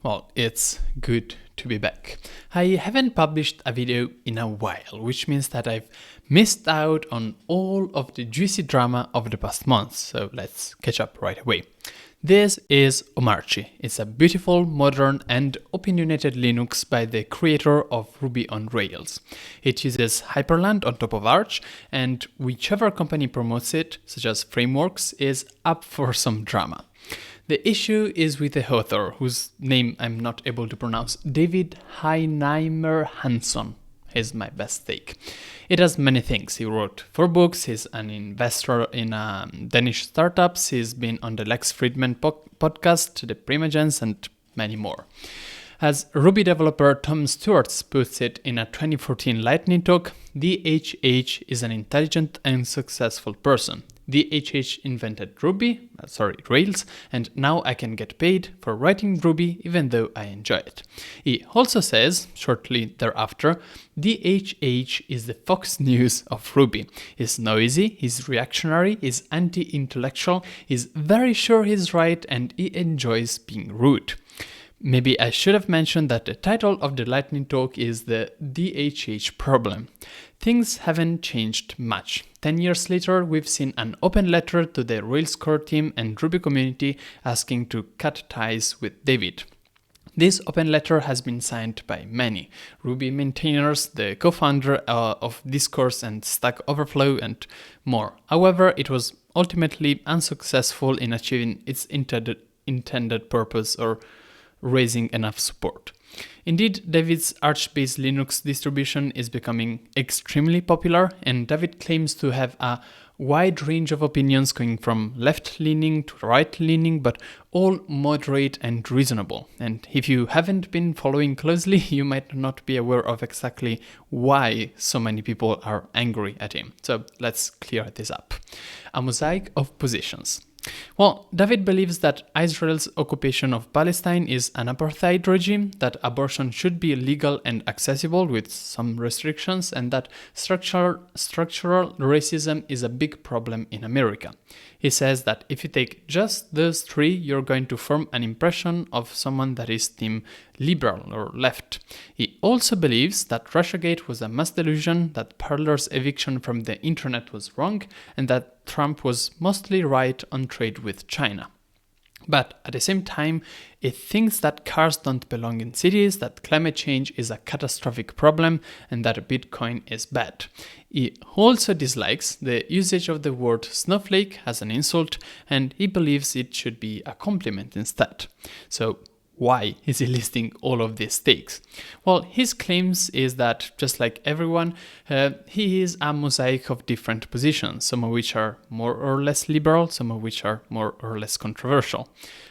Well, it's good to be back. I haven't published a video in a while, which means that I've missed out on all of the juicy drama of the past months, so let's catch up right away. This is Omarchi. It's a beautiful, modern, and opinionated Linux by the creator of Ruby on Rails. It uses Hyperland on top of Arch, and whichever company promotes it, such as Frameworks, is up for some drama. The issue is with the author, whose name I'm not able to pronounce, David Heinemeier Hansson. Is my best take. It has many things. He wrote 4 books, he's an investor in Danish startups, he's been on the Lex Fridman podcast, the Primagens, and many more. As Ruby developer Tom Stewart puts it in a 2014 Lightning talk, DHH is an intelligent and successful person. DHH invented Rails, and now I can get paid for writing Ruby even though I enjoy it. He also says, shortly thereafter, DHH is the Fox News of Ruby. He's noisy, he's reactionary, he's anti-intellectual, he's very sure he's right, and he enjoys being rude. Maybe I should have mentioned that the title of the Lightning Talk is the DHH problem. Things haven't changed much. 10 years later, we've seen an open letter to the Rails core team and Ruby community asking to cut ties with David. This open letter has been signed by many Ruby maintainers, the co-founder of Discourse and Stack Overflow, and more. However, it was ultimately unsuccessful in achieving its intended purpose or raising enough support. Indeed, David's Arch-based Linux distribution is becoming extremely popular, and David claims to have a wide range of opinions going from left-leaning to right-leaning, but all moderate and reasonable. And if you haven't been following closely, you might not be aware of exactly why so many people are angry at him. So let's clear this up. A mosaic of positions. Well, David believes that Israel's occupation of Palestine is an apartheid regime, that abortion should be legal and accessible with some restrictions, and that structural racism is a big problem in America. He says that if you take just those 3, you're going to form an impression of someone that is team liberal or left. He also believes that Russiagate was a mass delusion, that Parler's eviction from the internet was wrong, and that Trump was mostly right on trade with China. But at the same time, he thinks that cars don't belong in cities, that climate change is a catastrophic problem, and that Bitcoin is bad. He also dislikes the usage of the word snowflake as an insult, and he believes it should be a compliment instead. So why is he listing all of these takes? Well, his claims is that, just like everyone, he is a mosaic of different positions, some of which are more or less liberal, some of which are more or less controversial.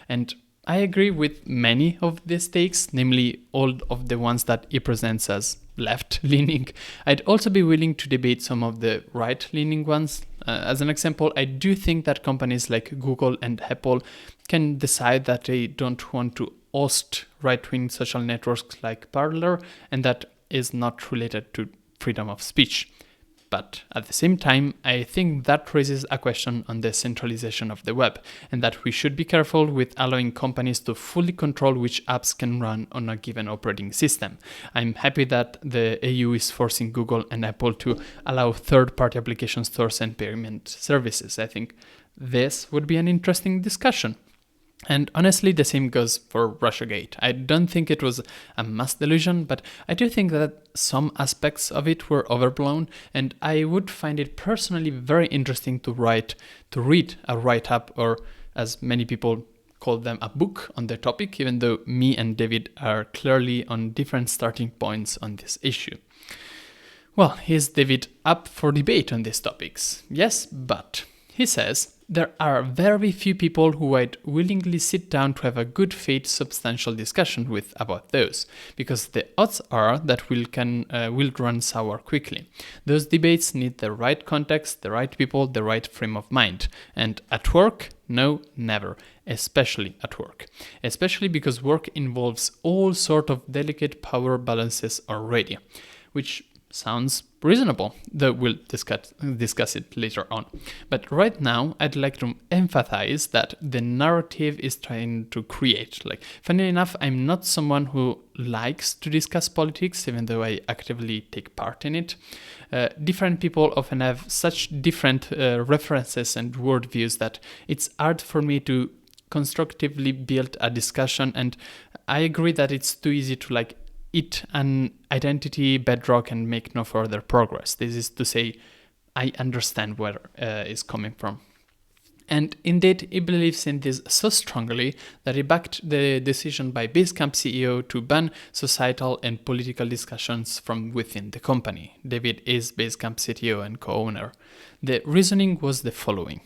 And I agree with many of these takes, namely all of the ones that he presents as left-leaning. I'd also be willing to debate some of the right-leaning ones. As an example, I do think that companies like Google and Apple can decide that they don't want to host right-wing social networks like Parler, and that is not related to freedom of speech. But at the same time, I think that raises a question on the centralization of the web, and that we should be careful with allowing companies to fully control which apps can run on a given operating system. I'm happy that the EU is forcing Google and Apple to allow third-party application stores and payment services. I think this would be an interesting discussion. And honestly, the same goes for Russiagate. I don't think it was a mass delusion, but I do think that some aspects of it were overblown, and I would find it personally very interesting to read a write-up, or as many people call them, a book on the topic, even though me and David are clearly on different starting points on this issue. Well, is David up for debate on these topics? Yes, but he says, there are very few people who I'd willingly sit down to have a good faith substantial discussion with about those, because the odds are that will run sour quickly. Those debates need the right context, the right people, the right frame of mind. And at work, no, never, especially at work. Especially because work involves all sort of delicate power balances already, which sounds reasonable, though we'll discuss it later on. But right now, I'd like to emphasize that the narrative is trying to create. Like, funnily enough, I'm not someone who likes to discuss politics, even though I actively take part in it. Different people often have such different references and worldviews that it's hard for me to constructively build a discussion, and I agree that it's too easy to eat an identity bedrock and make no further progress. This is to say, I understand where it's coming from. And indeed, he believes in this so strongly that he backed the decision by Basecamp CEO to ban societal and political discussions from within the company. David is Basecamp CTO and co-owner. The reasoning was the following.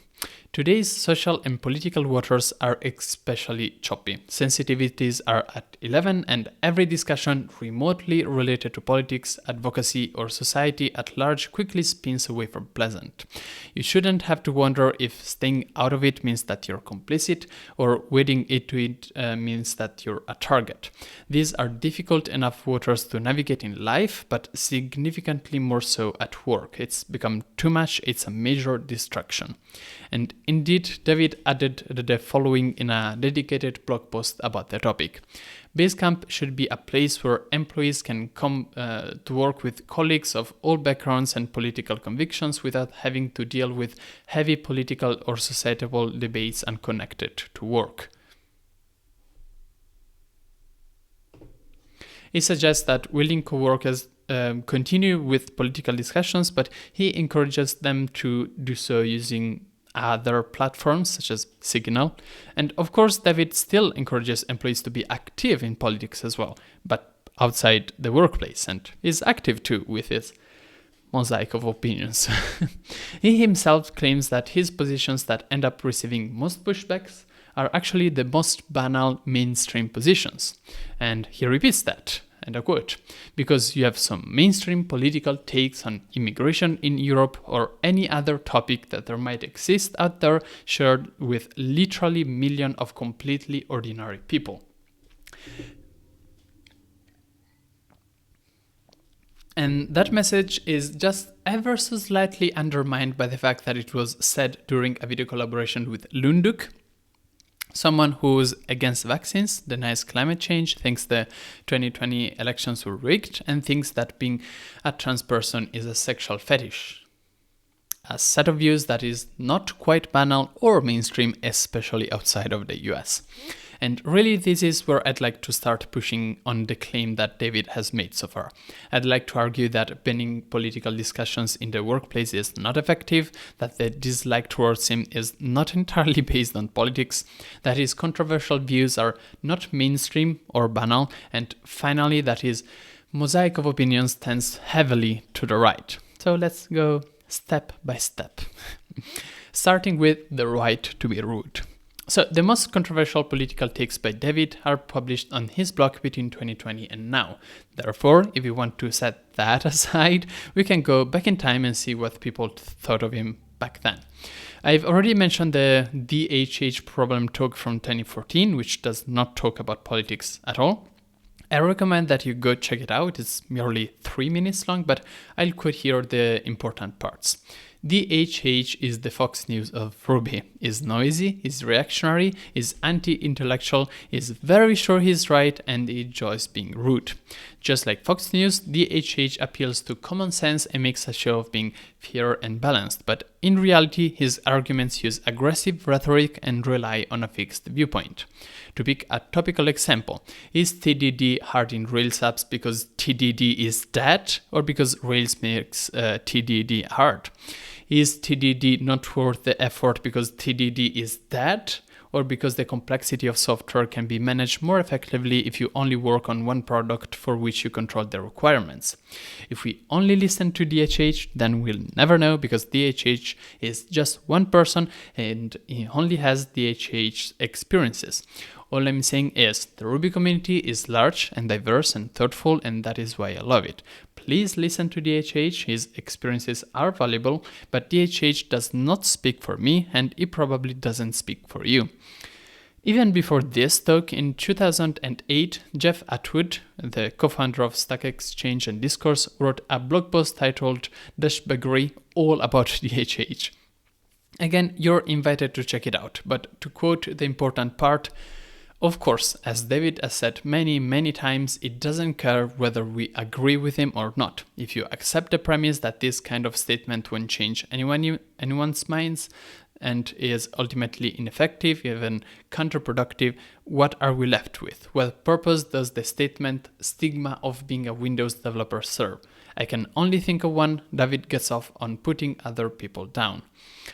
Today's social and political waters are especially choppy. Sensitivities are at 11, and every discussion remotely related to politics, advocacy, or society at large quickly spins away from pleasant. You shouldn't have to wonder if staying out of it means that you're complicit, or wading into it means that you're a target. These are difficult enough waters to navigate in life, but significantly more so at work. It's become too much, it's a major distraction. And indeed, David added the following in a dedicated blog post about the topic. Basecamp should be a place where employees can come to work with colleagues of all backgrounds and political convictions without having to deal with heavy political or societal debates unconnected to work. He suggests that willing co-workers continue with political discussions, but he encourages them to do so using other platforms such as Signal. And of course, David still encourages employees to be active in politics as well, but outside the workplace, and is active too with his mosaic of opinions. He himself claims that his positions that end up receiving most pushbacks are actually the most banal mainstream positions. And he repeats that. And I quote, because you have some mainstream political takes on immigration in Europe or any other topic that there might exist out there shared with literally millions of completely ordinary people. And that message is just ever so slightly undermined by the fact that it was said during a video collaboration with Lunduk, someone who's against vaccines, denies climate change, thinks the 2020 elections were rigged, and thinks that being a trans person is a sexual fetish. A set of views that is not quite banal or mainstream, especially outside of the US. And really, this is where I'd like to start pushing on the claim that David has made so far. I'd like to argue that banning political discussions in the workplace is not effective, that the dislike towards him is not entirely based on politics, that his controversial views are not mainstream or banal, and finally that his mosaic of opinions tends heavily to the right. So let's go step by step. Starting with the right to be rude. So the most controversial political takes by David are published on his blog between 2020 and now. Therefore, if you want to set that aside, we can go back in time and see what people thought of him back then. I've already mentioned the DHH problem talk from 2014, which does not talk about politics at all. I recommend that you go check it out. It's merely 3 minutes long, but I'll quote here the important parts. DHH is the Fox News of Ruby. Is noisy, is reactionary, is anti-intellectual, is very sure he's right, and he enjoys being rude. Just like Fox News, DHH appeals to common sense and makes a show of being fair and balanced, but in reality, his arguments use aggressive rhetoric and rely on a fixed viewpoint. To pick a topical example, is TDD hard in Rails apps because TDD is dead, or because Rails makes TDD hard? Is TDD not worth the effort because TDD is dead, or because the complexity of software can be managed more effectively if you only work on one product for which you control the requirements? If we only listen to DHH, then we'll never know, because DHH is just one person and he only has DHH experiences. All I'm saying is the Ruby community is large and diverse and thoughtful, and that is why I love it. Please listen to DHH, his experiences are valuable, but DHH does not speak for me, and it probably doesn't speak for you. Even before this talk, in 2008, Jeff Atwood, the co-founder of Stack Exchange and Discourse, wrote a blog post titled "Dashbuggery, all about DHH." Again, you're invited to check it out, but to quote the important part, of course, as David has said many times, it doesn't care whether we agree with him or not. If you accept the premise that this kind of statement won't change anyone's minds, and is ultimately ineffective, even counterproductive, what are we left with? What purpose does the statement "stigma of being a Windows developer" serve? I can only think of one: David gets off on putting other people down.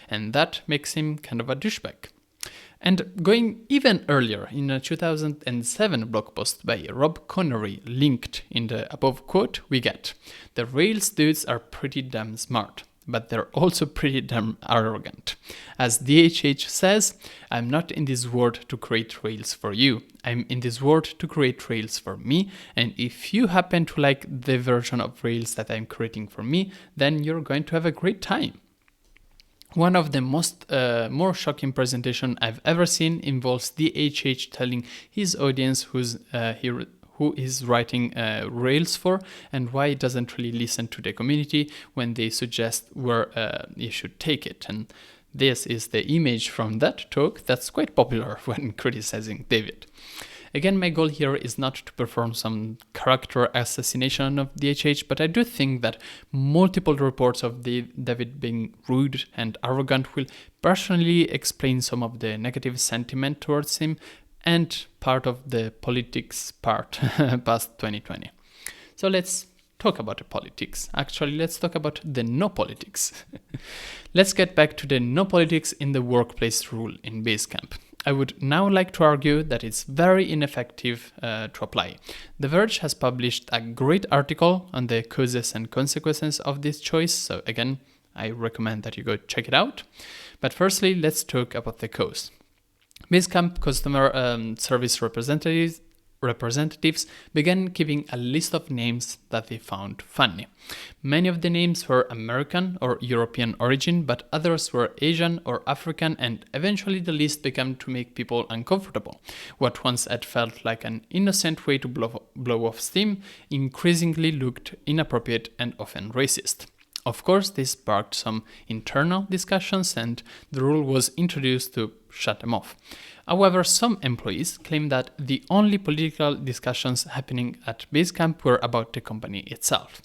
And that makes him kind of a douchebag. And going even earlier, in a 2007 blog post by Rob Connery, linked in the above quote, we get, "The Rails dudes are pretty damn smart, but they're also pretty damn arrogant. As DHH says, I'm not in this world to create Rails for you. I'm in this world to create Rails for me, and if you happen to like the version of Rails that I'm creating for me, then you're going to have a great time." One of the more shocking presentation I've ever seen involves DHH telling his audience who is writing Rails for and why he doesn't really listen to the community when they suggest where you should take it. And this is the image from that talk that's quite popular when criticizing David. Again, my goal here is not to perform some character assassination of DHH, but I do think that multiple reports of David being rude and arrogant will personally explain some of the negative sentiment towards him and part of the politics part past 2020. So let's talk about the politics. Actually, let's talk about the no politics. Let's get back to the no politics in the workplace rule in Basecamp. I would now like to argue that it's very ineffective to apply. The Verge has published a great article on the causes and consequences of this choice, so again, I recommend that you go check it out. But firstly, let's talk about the cause. Basecamp customer service representatives began keeping a list of names that they found funny. Many of the names were American or European origin, but others were Asian or African, and eventually the list began to make people uncomfortable. What once had felt like an innocent way to blow off steam increasingly looked inappropriate and often racist. Of course, this sparked some internal discussions, and the rule was introduced to shut them off. However, some employees claim that the only political discussions happening at Basecamp were about the company itself.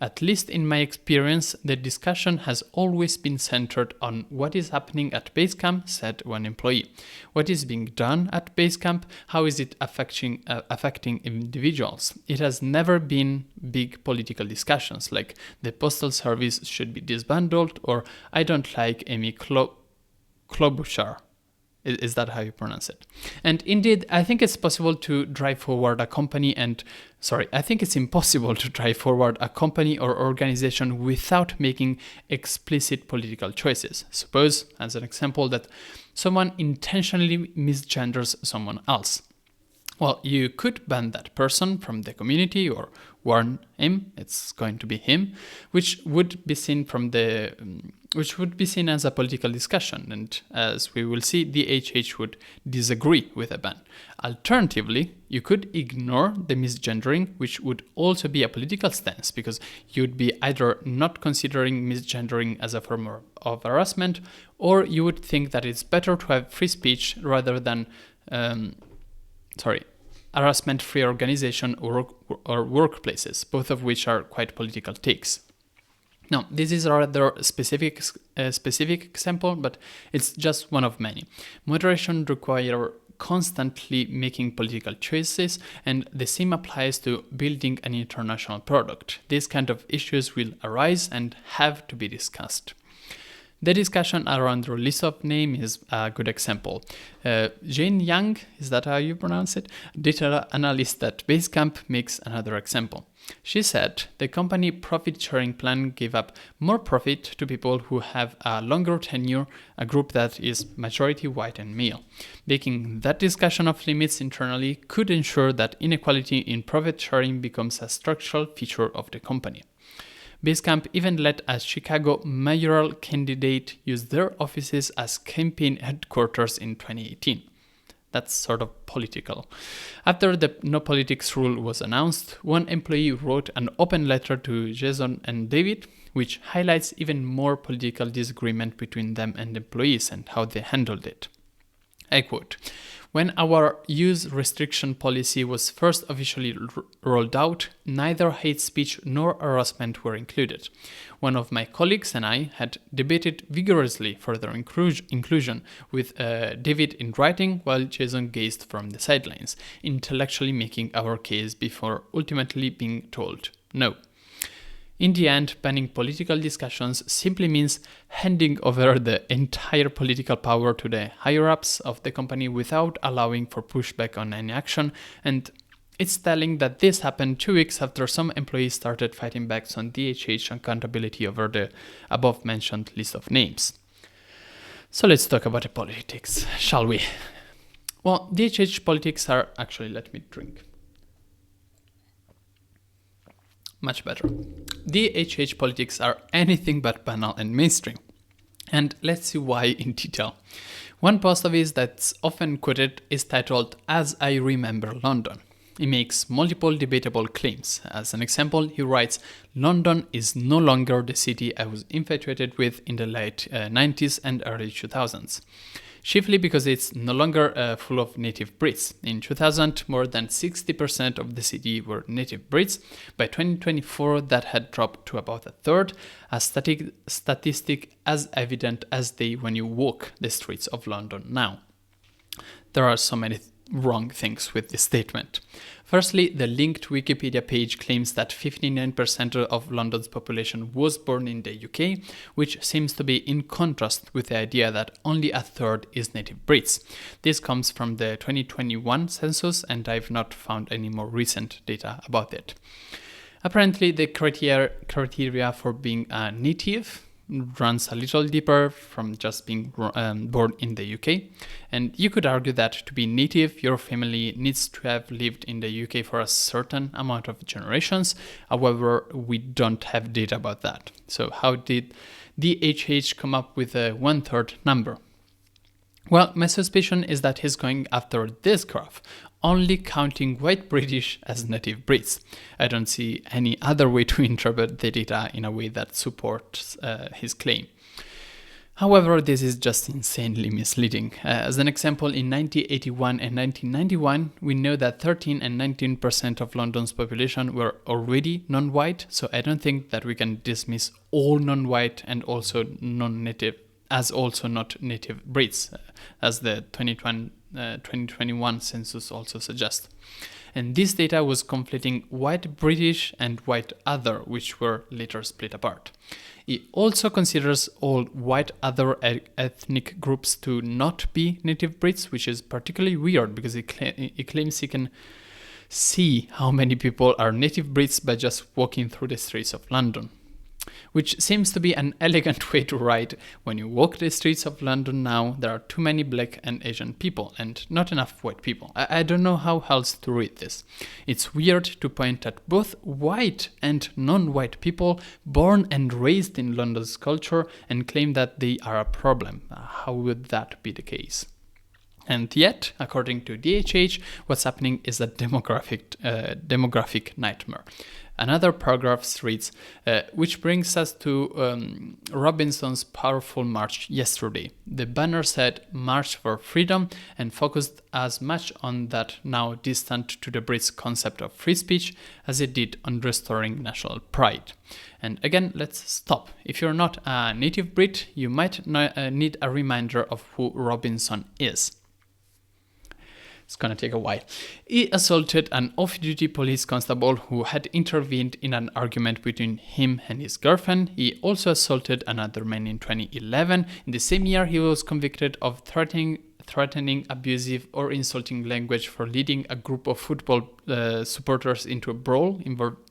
At least in my experience, the discussion has always been centered on what is happening at Basecamp, said one employee. What is being done at Basecamp? How is it affecting individuals? It has never been big political discussions like the postal service should be disbanded or I don't like Amy Klobuchar. Is that how you pronounce it? And indeed, I think it's possible to drive forward a company I think it's impossible to drive forward a company or organization without making explicit political choices. Suppose, as an example, that someone intentionally misgenders someone else. Well, you could ban that person from the community or warn him, it's going to be him, which would be seen as a political discussion, and as we will see, DHH would disagree with a ban. Alternatively, you could ignore the misgendering, which would also be a political stance, because you'd be either not considering misgendering as a form of harassment, or you would think that it's better to have free speech rather than harassment-free organization or workplaces, both of which are quite political takes. Now, this is a rather specific example, but it's just one of many. Moderation requires constantly making political choices, and the same applies to building an international product. These kind of issues will arise and have to be discussed. The discussion around the release of name is a good example. Jane Yang, is that how you pronounce it? Data analyst at Basecamp makes another example. She said the company profit sharing plan gave up more profit to people who have a longer tenure, a group that is majority white and male. Making that discussion of limits internally could ensure that inequality in profit sharing becomes a structural feature of the company. Basecamp even let a Chicago mayoral candidate use their offices as campaign headquarters in 2018. That's sort of political. After the no politics rule was announced, one employee wrote an open letter to Jason and David, which highlights even more political disagreement between them and employees and how they handled it. I quote, "When our use restriction policy was first officially rolled out, neither hate speech nor harassment were included. One of my colleagues and I had debated vigorously for their inclusion with David in writing while Jason gazed from the sidelines, intellectually making our case before ultimately being told no. In the end, banning political discussions simply means handing over the entire political power to the higher-ups of the company without allowing for pushback on any action, and it's telling that this happened 2 weeks after some employees started fighting back on DHH accountability over the above-mentioned list of names." So let's talk about the politics, shall we? Well, DHH politics are... Actually, let me drink. Much better. DHH politics are anything but banal and mainstream. And let's see why in detail. One post of his that's often quoted is titled "As I Remember London." He makes multiple debatable claims. As an example, he writes, "London is no longer the city I was infatuated with in the late 90s and early 2000s. Chiefly because it's no longer full of native Brits. In 2000, more than 60% of the city were native Brits. By 2024, that had dropped to about a third, a statistic as evident as day when you walk the streets of London now." There are so many wrong things with this statement. Firstly, the linked Wikipedia page claims that 59% of London's population was born in the UK, which seems to be in contrast with the idea that only a third is native Brits. This comes from the 2021 census, and I've not found any more recent data about it. Apparently, the criteria for being a native runs a little deeper from just being born in the UK. And you could argue that to be native, your family needs to have lived in the UK for a certain amount of generations. However, we don't have data about that. So how did DHH come up with a 1/3 number? Well, my suspicion is that he's going after this graph, only counting white British as native Brits. I don't see any other way to interpret the data in a way that supports his claim. However, this is just insanely misleading. As an example, in 1981 and 1991, we know that 13 and 19% of London's population were already non-white, so I don't think that we can dismiss all non-white and also non-native as also not native Brits, as the 2021 census also suggests. And this data was conflating white British and white other, which were later split apart. He also considers all white other ethnic groups to not be native Brits, which is particularly weird because he claims he can see how many people are native Brits by just walking through the streets of London. Which seems to be an elegant way to write, "When you walk the streets of London now, there are too many black and Asian people and not enough white people." I don't know how else to read this. It's weird to point at both white and non-white people born and raised in London's culture and claim that they are a problem. How would that be the case? And yet, according to DHH, what's happening is a demographic nightmare. Another paragraph reads, which brings us to Robinson's powerful march yesterday. The banner said "March for Freedom" and focused as much on that now distant to the Brits concept of free speech as it did on restoring national pride. And again, let's stop. If you're not a native Brit, you might need a reminder of who Robinson is. It's gonna take a while. He assaulted an off-duty police constable who had intervened in an argument between him and his girlfriend. He also assaulted another man in 2011. In the same year, he was convicted of threatening, abusive, or insulting language for leading a group of football supporters into a brawl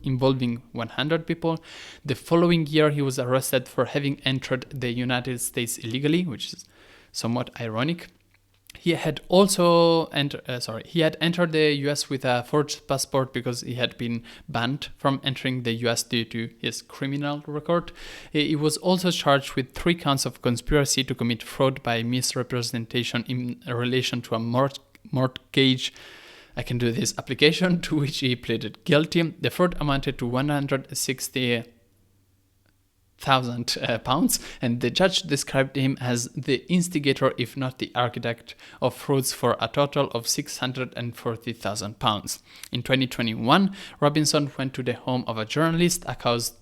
involving 100 people. The following year, he was arrested for having entered the United States illegally, which is somewhat ironic. He had entered the US with a forged passport because he had been banned from entering the US due to his criminal record. He was also charged with 3 counts of conspiracy to commit fraud by misrepresentation in relation to a mortgage application to which he pleaded guilty. The fraud amounted to £160,000, and the judge described him as the instigator, if not the architect, of frauds for a total of £640,000. In 2021, Robinson went to the home of a journalist, accused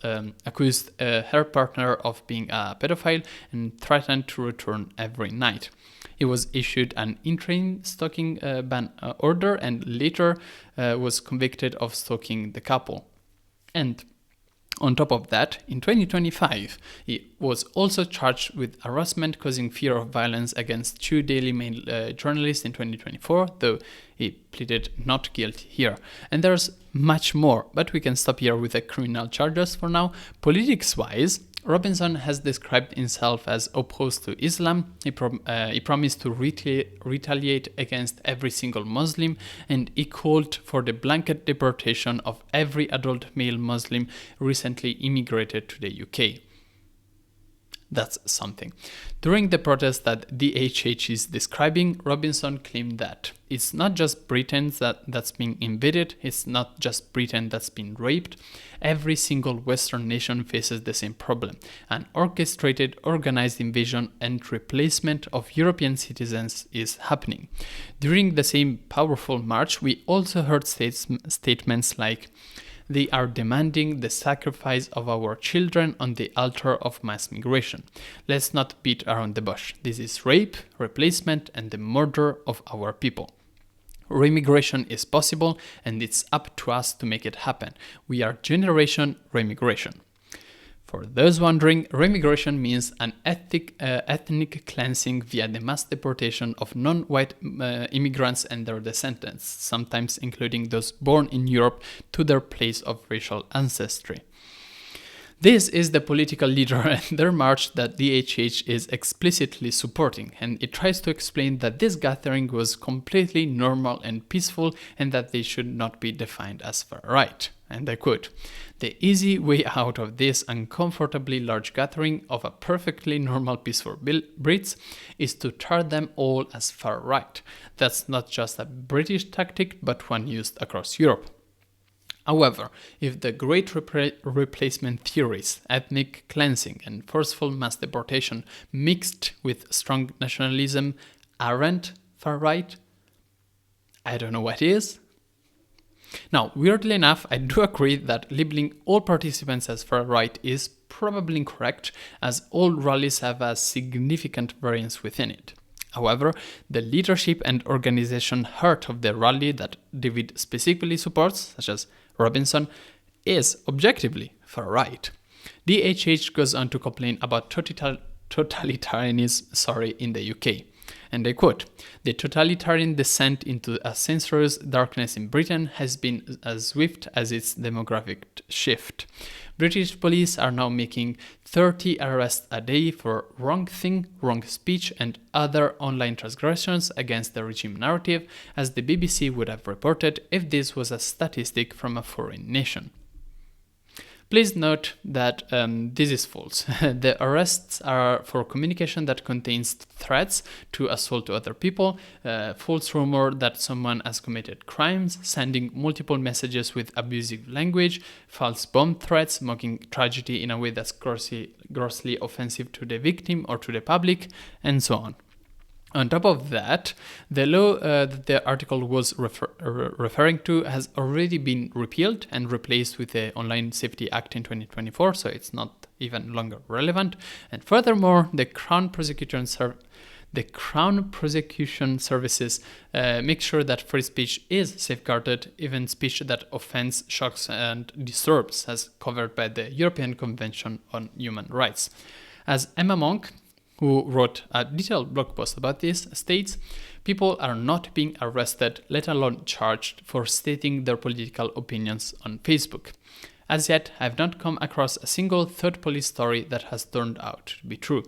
her partner of being a pedophile, and threatened to return every night. He was issued an interim stalking ban order and later was convicted of stalking the couple. And on top of that, in 2025, he was also charged with harassment causing fear of violence against two Daily Mail journalists in 2024, though he pleaded not guilty here. And there's much more, but we can stop here with the criminal charges for now. Politics-wise, Robinson has described himself as opposed to Islam. He promised to retaliate against every single Muslim, and he called for the blanket deportation of every adult male Muslim recently immigrated to the UK. That's something. During the protest that DHH is describing, Robinson claimed that it's not just Britain that's being invaded, it's not just Britain that's been raped. Every single Western nation faces the same problem: an orchestrated, organized invasion and replacement of European citizens is happening. During the same powerful march, we also heard statements like, "They are demanding the sacrifice of our children on the altar of mass migration. Let's not beat around the bush. This is rape, replacement, and the murder of our people. Remigration is possible, and it's up to us to make it happen. We are Generation Remigration." For those wondering, remigration means an ethnic cleansing via the mass deportation of non-white immigrants and their descendants, sometimes including those born in Europe, to their place of racial ancestry. This is the political leader and their march that DHH is explicitly supporting, and it tries to explain that this gathering was completely normal and peaceful and that they should not be defined as far-right. And I quote, "The easy way out of this uncomfortably large gathering of a perfectly normal peaceful Brits is to tar them all as far-right. That's not just a British tactic, but one used across Europe." However, if the great replacement theories, ethnic cleansing and forceful mass deportation mixed with strong nationalism aren't far-right, I don't know what is. Now, weirdly enough, I do agree that labeling all participants as far-right is probably incorrect, as all rallies have a significant variance within it. However, the leadership and organization heart of the rally that David specifically supports, such as Robinson, is objectively far-right. DHH goes on to complain about totalitarianism in the UK. And I quote, "The totalitarian descent into a censorious darkness in Britain has been as swift as its demographic shift. British police are now making 30 arrests a day for wrong thing, wrong speech, and other online transgressions against the regime narrative, as the BBC would have reported if this was a statistic from a foreign nation." Please note that this is false. The arrests are for communication that contains threats to assault to other people, false rumor that someone has committed crimes, sending multiple messages with abusive language, false bomb threats, mocking tragedy in a way that's grossly offensive to the victim or to the public, and so on. On top of that, the law that the article was referring to has already been repealed and replaced with the Online Safety Act in 2024, so it's not even longer relevant. And furthermore, the Crown Prosecution Services make sure that free speech is safeguarded, even speech that offends, shocks, and disturbs, as covered by the European Convention on Human Rights. As Emma Monk, who wrote a detailed blog post about this, states, "People are not being arrested, let alone charged, for stating their political opinions on Facebook. As yet, I have not come across a single third police story that has turned out to be true."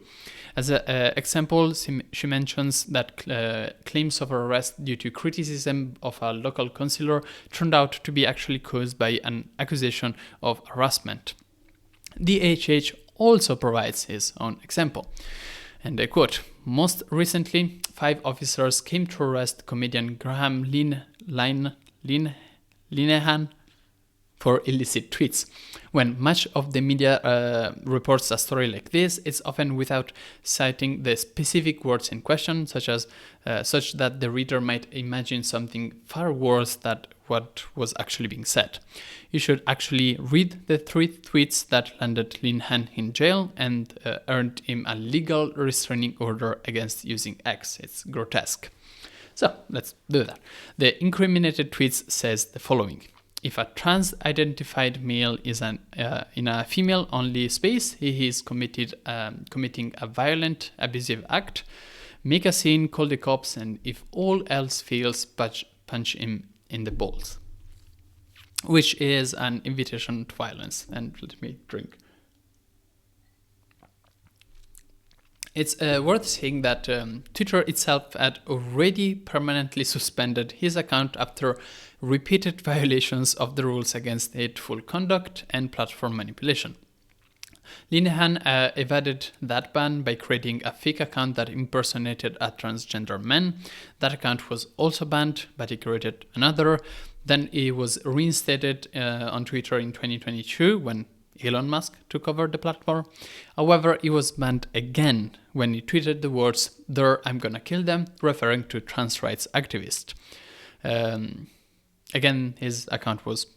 As an example, she mentions that claims of arrest due to criticism of a local councillor turned out to be actually caused by an accusation of harassment. DHH also provides his own example. And I quote, most recently, 5 officers came to arrest comedian Graham Linehan for illicit tweets. When much of the media reports a story like this, it's often without citing the specific words in question, such that the reader might imagine something far worse than what was actually being said. You should actually read the 3 tweets that landed Linehan in jail and earned him a legal restraining order against using X. It's grotesque. So let's do that. The incriminated tweets says the following. If a trans-identified male is in a female-only space, he is committing a violent, abusive act. Make a scene, call the cops, and if all else fails, punch him in the balls. Which is an invitation to violence. And let me drink. It's worth saying that Twitter itself had already permanently suspended his account after repeated violations of the rules against hateful conduct and platform manipulation. Linehan evaded that ban by creating a fake account that impersonated a transgender man. That account was also banned, but he created another. Then he was reinstated on Twitter in 2022 when Elon Musk took over the platform. However, he was banned again when he tweeted the words, "There, I'm gonna kill them," referring to trans rights activists. Again, his account was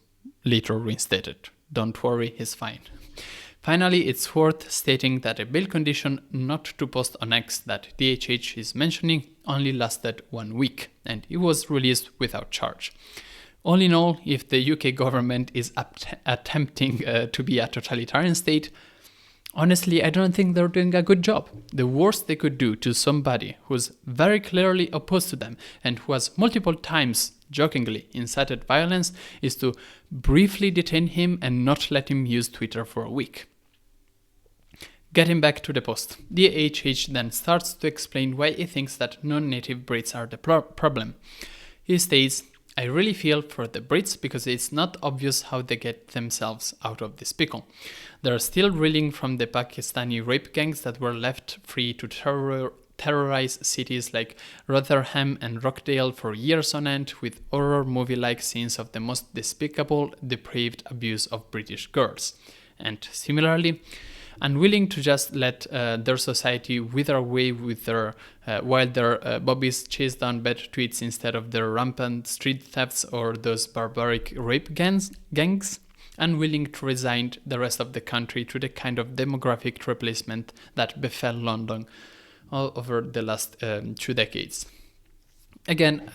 later reinstated. Don't worry, he's fine. Finally, it's worth stating that a bail condition not to post on X that DHH is mentioning only lasted 1 week, and he was released without charge. All in all, if the UK government is attempting to be a totalitarian state, honestly, I don't think they're doing a good job. The worst they could do to somebody who's very clearly opposed to them and who has multiple times jokingly incited violence is to briefly detain him and not let him use Twitter for a week. Getting back to the post, DHH then starts to explain why he thinks that non-native Brits are the problem. He states, "I really feel for the Brits because it's not obvious how they get themselves out of this pickle. They're still reeling from the Pakistani rape gangs that were left free to terrorize cities like Rotherham and Rockdale for years on end with horror movie-like scenes of the most despicable, depraved abuse of British girls. And similarly, unwilling to just let their society wither away with while their bobbies chase down bad tweets instead of their rampant street thefts or those barbaric rape gangs, unwilling to resign the rest of the country to the kind of demographic replacement that befell London all over the last 2 decades. Again,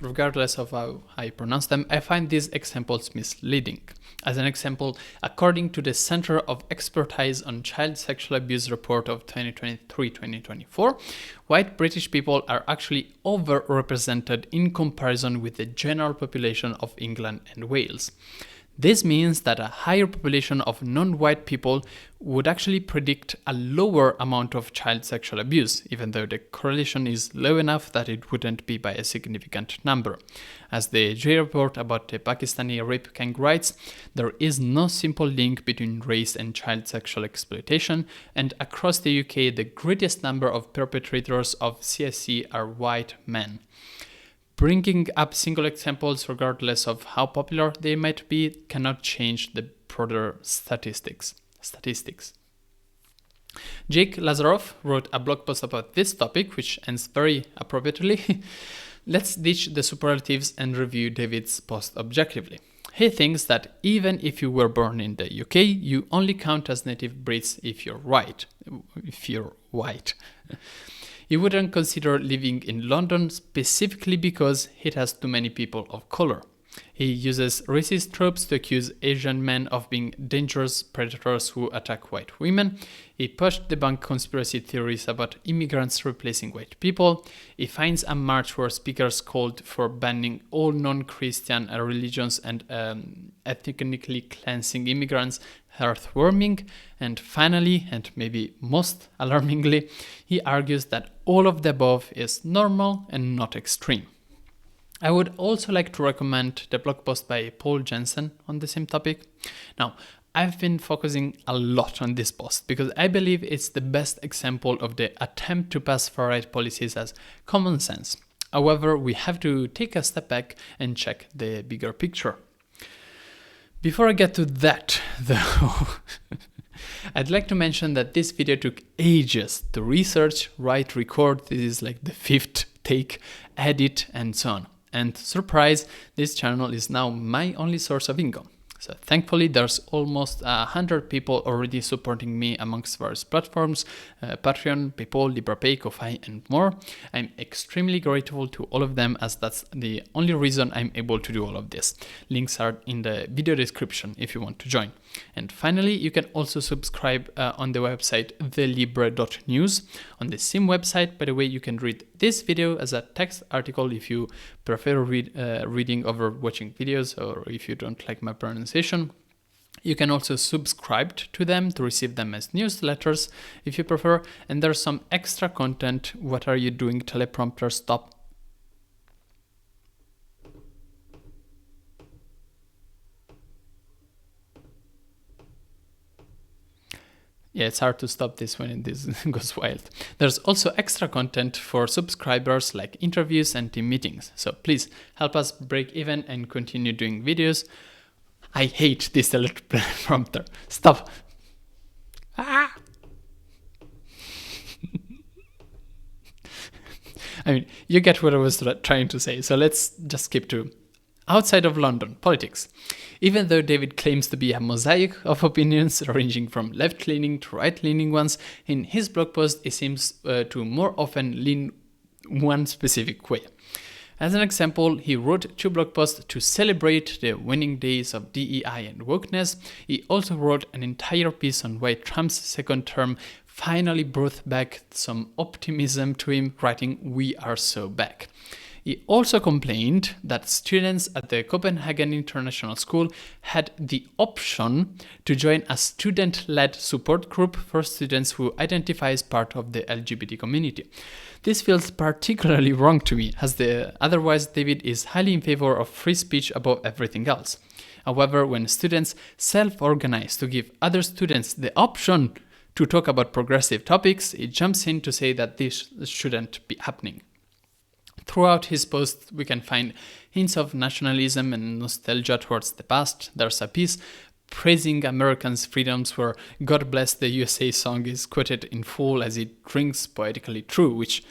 regardless of how I pronounce them, I find these examples misleading. As an example, according to the Center of Expertise on Child Sexual Abuse report of 2023-2024, white British people are actually overrepresented in comparison with the general population of England and Wales. This means that a higher population of non-white people would actually predict a lower amount of child sexual abuse, even though the correlation is low enough that it wouldn't be by a significant number. As the J report about the Pakistani rape gang writes, there is no simple link between race and child sexual exploitation, and across the UK, the greatest number of perpetrators of CSE are white men. Bringing up single examples, regardless of how popular they might be, cannot change the broader statistics. Jake Lazaroff wrote a blog post about this topic, which ends very appropriately. Let's ditch the superlatives and review David's post objectively. He thinks that even if you were born in the UK, you only count as native Brits if you're white. He wouldn't consider living in London specifically because it has too many people of color. He uses racist tropes to accuse Asian men of being dangerous predators who attack white women. He pushed debunk conspiracy theories about immigrants replacing white people. He finds a march where speakers called for banning all non-Christian religions and ethnically cleansing immigrants heartwarming. And finally, and maybe most alarmingly, he argues that all of the above is normal and not extreme. I would also like to recommend the blog post by Paul Jensen on the same topic. Now, I've been focusing a lot on this post because I believe it's the best example of the attempt to pass far-right policies as common sense. However, we have to take a step back and check the bigger picture. Before I get to that, though, I'd like to mention that this video took ages to research, write, record. This is like the 5th take, edit, and so on. And surprise, this channel is now my only source of income. So thankfully, there's almost 100 people already supporting me amongst various platforms, Patreon, PayPal, LibrePay, Ko-Fi, and more. I'm extremely grateful to all of them, as that's the only reason I'm able to do all of this. Links are in the video description if you want to join. And finally, you can also subscribe on the website thelibre.news. On the same website, by the way, you can read this video as a text article if you prefer reading over watching videos, or if you don't like my pronunciation. You can also subscribe to them to receive them as newsletters if you prefer. And there's some extra content. What are you doing? Teleprompter, stop. Yeah, it's hard to stop this when this goes wild. There's also extra content for subscribers like interviews and team meetings. So please help us break even and continue doing videos. I hate this teleprompter. Stop. Ah! I mean, you get what I was trying to say. So let's just skip to outside of London, politics. Even though David claims to be a mosaic of opinions ranging from left-leaning to right-leaning ones, in his blog post he seems to more often lean one specific way. As an example, he wrote 2 blog posts to celebrate the winning days of DEI and wokeness. He also wrote an entire piece on why Trump's second term finally brought back some optimism to him, writing, "We are so back." He also complained that students at the Copenhagen International School had the option to join a student-led support group for students who identify as part of the LGBT community. This feels particularly wrong to me, as otherwise David is highly in favor of free speech above everything else. However, when students self-organize to give other students the option to talk about progressive topics, he jumps in to say that this shouldn't be happening. Throughout his post, we can find hints of nationalism and nostalgia towards the past. There's a piece praising Americans' freedoms where "God Bless the USA" song is quoted in full as it rings poetically true, which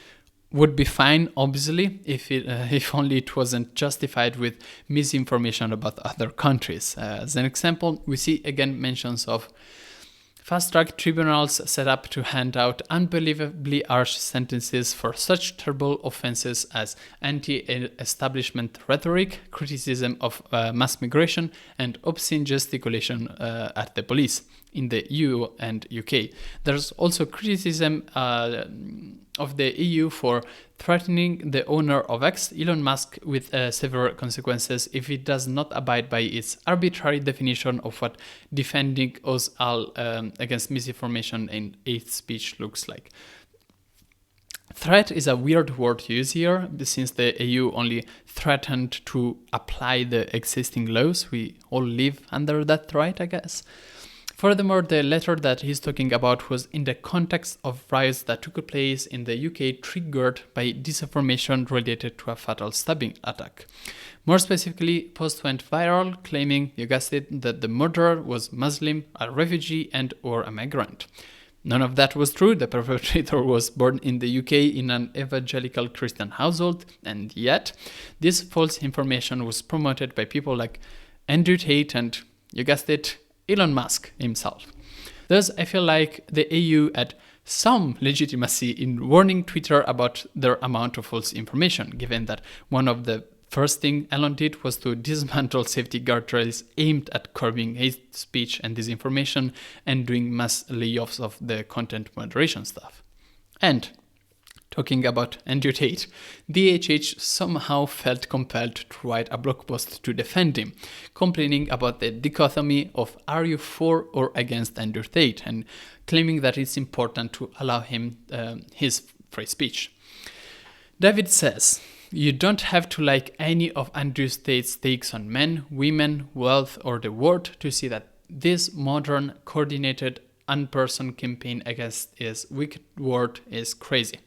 would be fine, obviously, if only it wasn't justified with misinformation about other countries. As an example, we see again mentions of fast-track tribunals set up to hand out unbelievably harsh sentences for such terrible offenses as anti-establishment rhetoric, criticism of mass migration, and obscene gesticulation at the police in the EU and UK. There's also criticism of the EU for threatening the owner of X, Elon Musk, with severe consequences if it does not abide by its arbitrary definition of what defending us all against misinformation and hate speech looks like. Threat is a weird word to use here, since the EU only threatened to apply the existing laws. We all live under that right, I guess. Furthermore, the letter that he's talking about was in the context of riots that took place in the UK triggered by disinformation related to a fatal stabbing attack. More specifically, post went viral claiming, you guessed it, that the murderer was Muslim, a refugee, and or a migrant. None of that was true. The perpetrator was born in the UK in an evangelical Christian household, and yet this false information was promoted by people like Andrew Tate and, you guessed it, Elon Musk himself. Thus, I feel like the EU had some legitimacy in warning Twitter about their amount of false information, given that one of the first thing Elon did was to dismantle safety guardrails aimed at curbing hate speech and disinformation and doing mass layoffs of the content moderation staff. And talking about Andrew Tate, DHH somehow felt compelled to write a blog post to defend him, complaining about the dichotomy of are you for or against Andrew Tate, and claiming that it's important to allow him his free speech. David says, you don't have to like any of Andrew Tate's takes on men, women, wealth, or the world to see that this modern, coordinated, unpersoned campaign against his wicked word is crazy.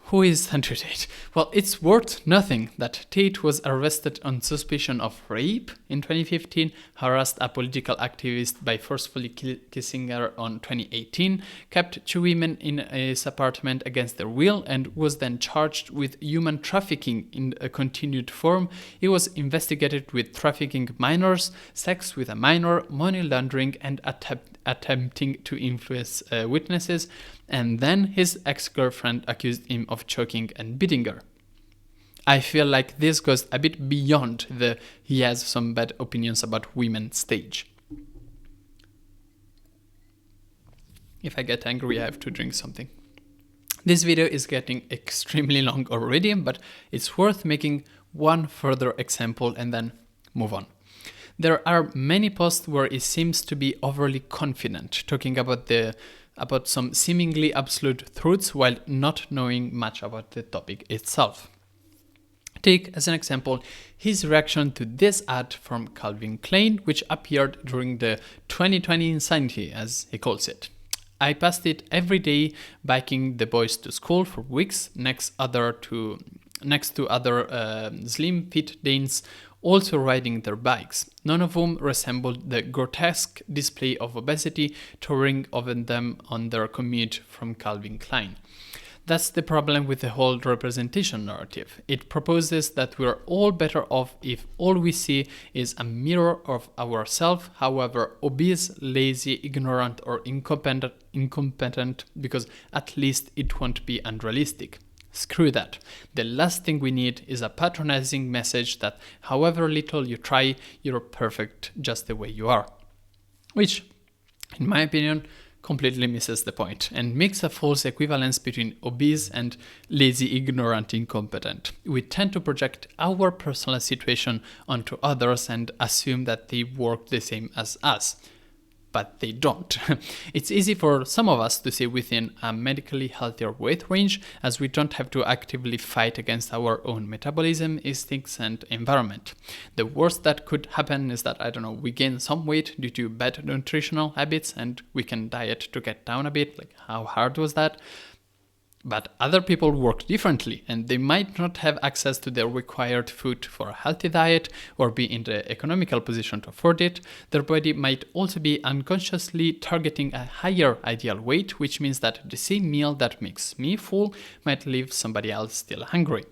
Who is Andrew Tate? Well, it's worth nothing that Tate was arrested on suspicion of rape in 2015, harassed a political activist by forcefully kissing her in 2018, kept 2 women in his apartment against their will, and was then charged with human trafficking in a continued form. He was investigated with trafficking minors, sex with a minor, money laundering, and attempting to influence witnesses, and then his ex-girlfriend accused him of choking and beating her. I feel like this goes a bit beyond the he has some bad opinions about women stage. If I get angry, I have to drink something. This video is getting extremely long already, but it's worth making one further example and then move on. There are many posts where he seems to be overly confident, talking about some seemingly absolute truths while not knowing much about the topic itself. Take as an example his reaction to this ad from Calvin Klein, which appeared during the 2020 insanity, as he calls it. I passed it every day, biking the boys to school for weeks, next to other slim fit Danes also riding their bikes, none of whom resembled the grotesque display of obesity towering over them on their commute from Calvin Klein. That's the problem with the whole representation narrative. It proposes that we're all better off if all we see is a mirror of ourselves, however obese, lazy, ignorant, or incompetent, because at least it won't be unrealistic. Screw that. The last thing we need is a patronizing message that however little you try, you're perfect just the way you are. Which, in my opinion, completely misses the point and makes a false equivalence between obese and lazy, ignorant, incompetent. We tend to project our personal situation onto others and assume that they work the same as us. But they don't. It's easy for some of us to stay within a medically healthier weight range, as we don't have to actively fight against our own metabolism, instincts, and environment. The worst that could happen is that, we gain some weight due to bad nutritional habits and we can diet to get down a bit. Like, how hard was that? But other people work differently, and they might not have access to the required food for a healthy diet or be in the economical position to afford it. Their body might also be unconsciously targeting a higher ideal weight, which means that the same meal that makes me full might leave somebody else still hungry.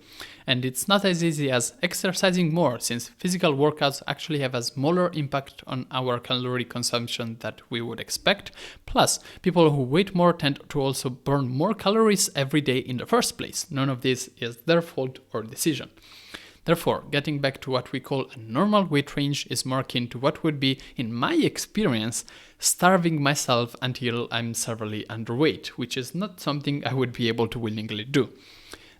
And it's not as easy as exercising more, since physical workouts actually have a smaller impact on our calorie consumption than we would expect. Plus, people who weight more tend to also burn more calories every day in the first place. None of this is their fault or decision. Therefore, getting back to what we call a normal weight range is more akin to what would be, in my experience, starving myself until I'm severely underweight, which is not something I would be able to willingly do.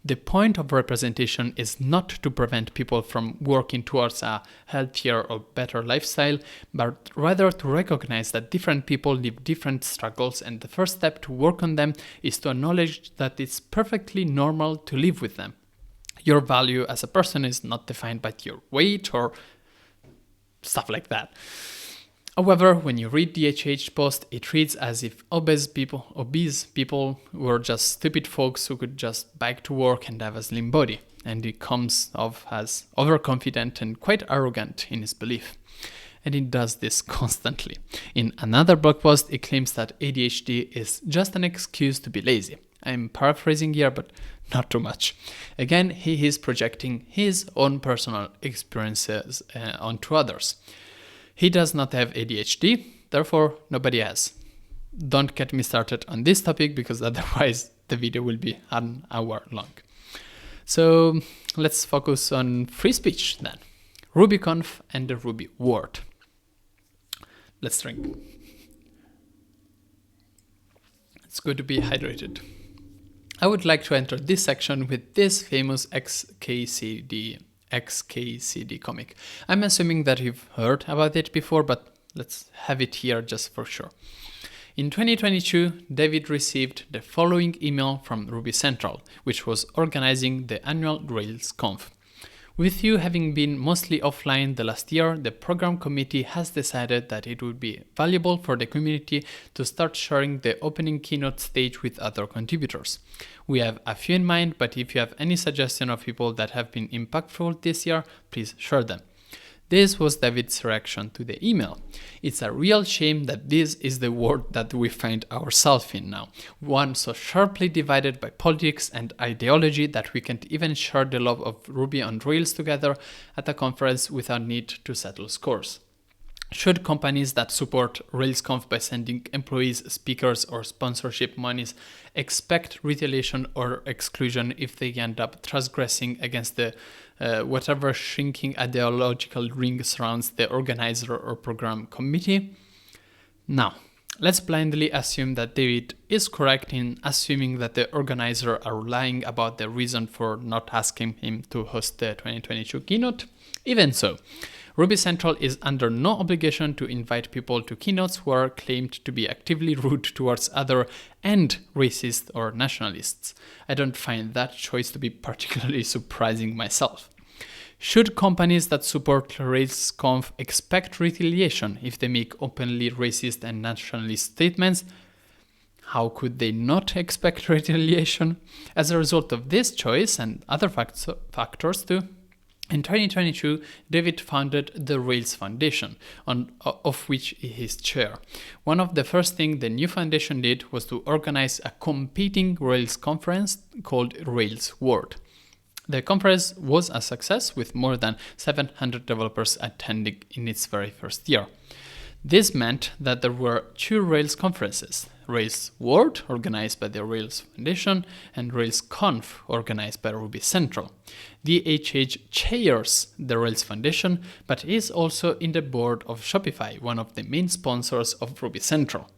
The point of representation is not to prevent people from working towards a healthier or better lifestyle, but rather to recognize that different people live different struggles, and the first step to work on them is to acknowledge that it's perfectly normal to live with them. Your value as a person is not defined by your weight or stuff like that. However, when you read DHH post, it reads as if obese people were just stupid folks who could just bike to work and have a slim body, and he comes off as overconfident and quite arrogant in his belief. And he does this constantly. In another blog post, he claims that ADHD is just an excuse to be lazy. I'm paraphrasing here, but not too much. Again, he is projecting his own personal experiences onto others. He does not have ADHD, therefore nobody has. Don't get me started on this topic because otherwise the video will be an hour long. So let's focus on free speech then. RubyConf and the Ruby word. Let's drink. It's good to be hydrated. I would like to enter this section with this famous XKCD comic. I'm assuming that you've heard about it before, but let's have it here just for sure. In 2022, David received the following email from Ruby Central, which was organizing the annual Rails Conf. With you having been mostly offline the last year, the program committee has decided that it would be valuable for the community to start sharing the opening keynote stage with other contributors. We have a few in mind, but if you have any suggestion of people that have been impactful this year, please share them. This was David's reaction to the email. It's a real shame that this is the world that we find ourselves in now. One so sharply divided by politics and ideology that we can't even share the love of Ruby on Rails together at a conference without need to settle scores. Should companies that support RailsConf by sending employees, speakers, or sponsorship monies expect retaliation or exclusion if they end up transgressing against the whatever shrinking ideological ring surrounds the organizer or program committee? Now, let's blindly assume that David is correct in assuming that the organizer are lying about the reason for not asking him to host the 2022 keynote. Even so, Ruby Central is under no obligation to invite people to keynotes who are claimed to be actively rude towards other and racist or nationalists. I don't find that choice to be particularly surprising myself. Should companies that support RailsConf expect retaliation if they make openly racist and nationalist statements? How could they not expect retaliation? As a result of this choice and other factors too, in 2022, David founded the Rails Foundation, of which he is chair. One of the first things the new foundation did was to organize a competing Rails conference called Rails World. The conference was a success with more than 700 developers attending in its very first year. This meant that there were two Rails conferences, Rails World, organized by the Rails Foundation, and RailsConf, organized by Ruby Central. DHH chairs the Rails Foundation, but is also in the board of Shopify, one of the main sponsors of Ruby Central.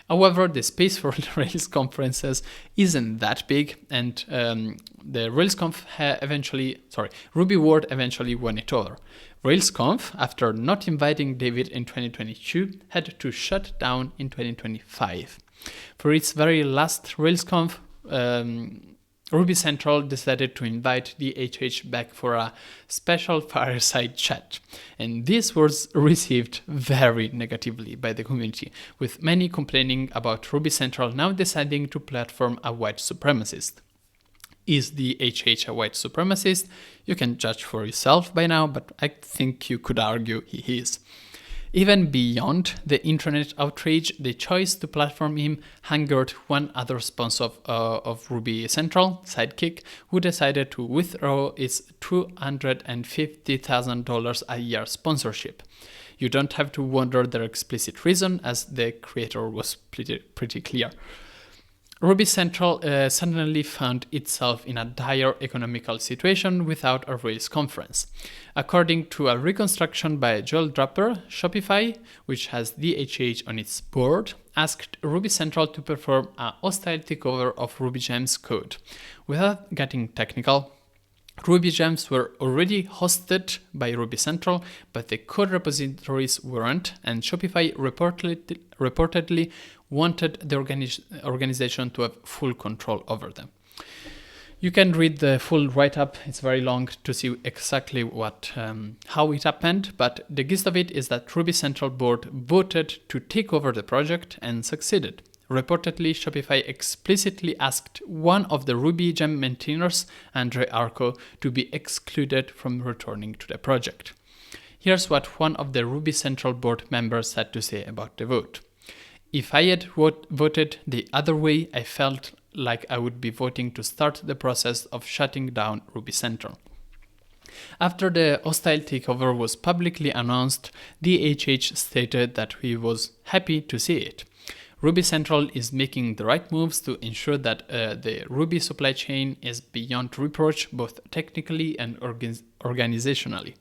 However, the space for Rails conferences isn't that big, and the Ruby World eventually won it over. RailsConf, after not inviting David in 2022, had to shut down in 2025. For its very last RailsConf, Ruby Central decided to invite DHH back for a special fireside chat, and this was received very negatively by the community, with many complaining about Ruby Central now deciding to platform a white supremacist. Is DHH a white supremacist? You can judge for yourself by now, but I think you could argue he is. Even beyond the internet outrage, the choice to platform him angered one other sponsor of Ruby Central, Sidekick, who decided to withdraw its $250,000 a year sponsorship. You don't have to wonder their explicit reason, as the creator was pretty clear. Ruby Central suddenly found itself in a dire economical situation without a Rails conference. According to a reconstruction by Joel Draper, Shopify, which has DHH on its board, asked Ruby Central to perform a hostile takeover of RubyGems code. Without getting technical, RubyGems were already hosted by Ruby Central, but the code repositories weren't, and Shopify reportedly wanted the organization to have full control over them. You can read the full write-up, it's very long, to see exactly how it happened, but the gist of it is that Ruby Central board voted to take over the project and succeeded. Reportedly, Shopify explicitly asked one of the RubyGem maintainers, Andre Arco, to be excluded from returning to the project. Here's what one of the Ruby Central board members had to say about the vote. If I had voted the other way, I felt like I would be voting to start the process of shutting down Ruby Central. After the hostile takeover was publicly announced, DHH stated that he was happy to see it. Ruby Central is making the right moves to ensure that the Ruby supply chain is beyond reproach, both technically and organizationally.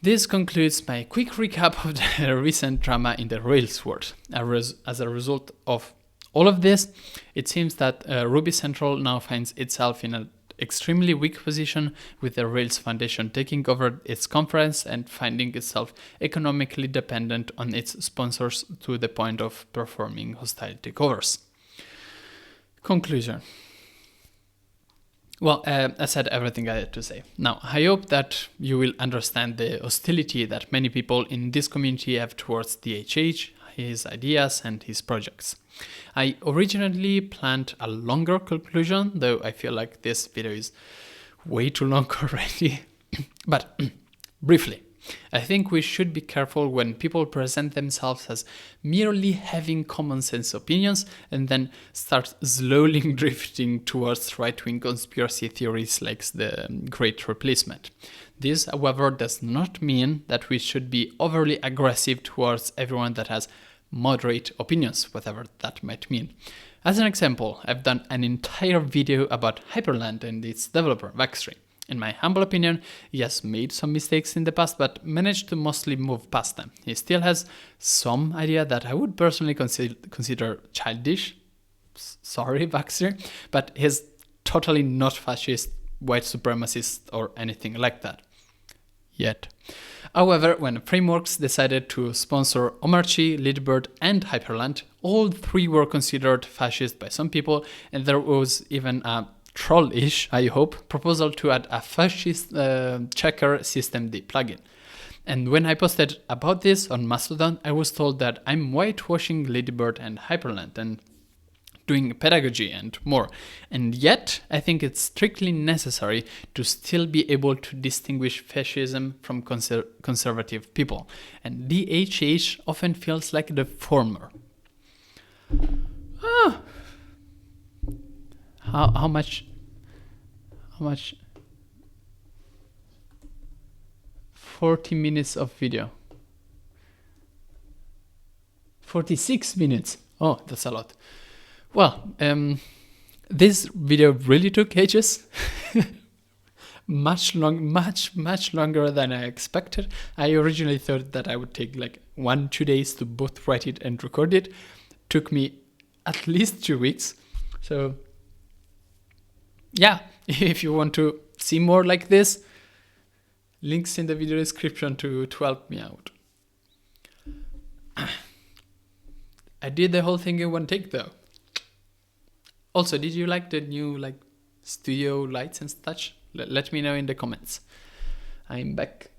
This concludes my quick recap of the recent drama in the Rails world. As a result of all of this, it seems that Ruby Central now finds itself in an extremely weak position, with the Rails Foundation taking over its conference and finding itself economically dependent on its sponsors to the point of performing hostile takeovers. Conclusion. Well, I said everything I had to say. Now, I hope that you will understand the hostility that many people in this community have towards DHH, his ideas, and his projects. I originally planned a longer conclusion, though I feel like this video is way too long already. But briefly, I think we should be careful when people present themselves as merely having common sense opinions and then start slowly drifting towards right-wing conspiracy theories like the Great Replacement. This, however, does not mean that we should be overly aggressive towards everyone that has moderate opinions, whatever that might mean. As an example, I've done an entire video about Hyperland and its developer, Vaxtree. In my humble opinion, he has made some mistakes in the past, but managed to mostly move past them. He still has some idea that I would personally consider childish. Sorry, Baxter, but he's totally not fascist, white supremacist, or anything like that. Yet. However, when Frameworks decided to sponsor Omarchy, Leadbird, and Hyperland, all three were considered fascist by some people, and there was even a troll-ish, I hope, proposal to add a fascist checker systemd plugin. And when I posted about this on Mastodon, I was told that I'm whitewashing Ladybird and Hyperland and doing pedagogy and more. And yet, I think it's strictly necessary to still be able to distinguish fascism from conservative people. And DHH often feels like the former. How much? 40 minutes of video. 46 minutes. Oh, that's a lot. Well, this video really took ages. much longer than I expected. I originally thought that I would take like 1-2 days to both write it and record it. Took me at least 2 weeks. So yeah, if you want to see more like this, links in the video description to help me out. I did the whole thing in one take though. Also, did you like the new studio lights and such? Let me know in the comments. I'm back.